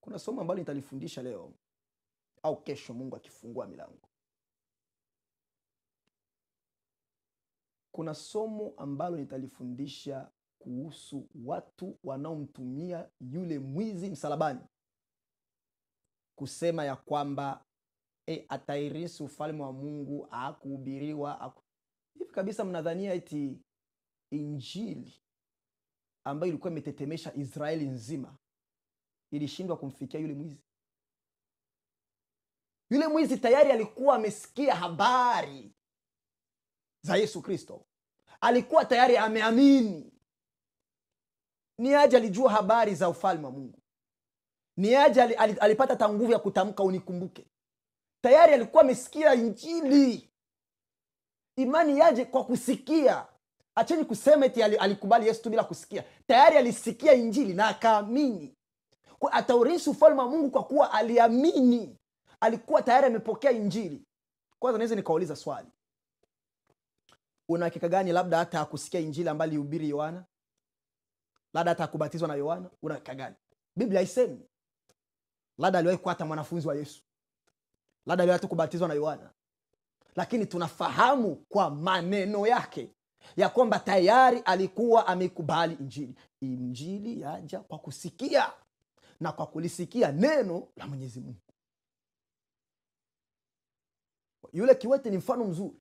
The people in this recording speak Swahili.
Kuna somo ambalo nitalifundisha leo au kesho Mungu akifungua milango. Kuna somo ambalo nitalifundisha kuhusu watu wanaomtumia yule mwizi msalabani kusema ya kwamba atairisi ufalme wa Mungu, hakuhubiriwa. Hivi kabisa mnadhania eti injili ambayo ilikuwa imetetemesha Israeli nzima ilishindwa kumfikia yule mwizi? Yule mwizi tayari alikuwa amesikia habari za Yesu Kristo. Alikuwa tayari ameamini. Ni aje alijua habari za ufalme wa Mungu? Ni aje alipata nguvu ya kutamka unikumbuke? Tayari alikuwa amesikia injili. Imani yaje kwa kusikia. Acheni kusema eti alikubali Yesu tu bila kusikia. Tayari alisikia injili na akaamini. Kwa ataurithi ufalme wa Mungu kwa kuwa aliamini. Alikuwa tayari amepokea injili. Kwanza naweza nikauliza swali. Una hakika gani labda hata hakusikia injili ambayo alihubiri Yohana? Labda hata hakubatizwa na Yohana? Una hakika gani? Biblia haisemi. Labda aliwahi kuwa hata mwanafunzi wa Yesu. Labda aliwahi kubatizwa na Yohana. Lakini tunafahamu kwa maneno yake ya kwamba tayari alikuwa amekubali injili. Injili yaja kwa kusikia na kwa kulisikia neno la Mwenyezi Mungu. Yule kiwete ni mfano mzuri.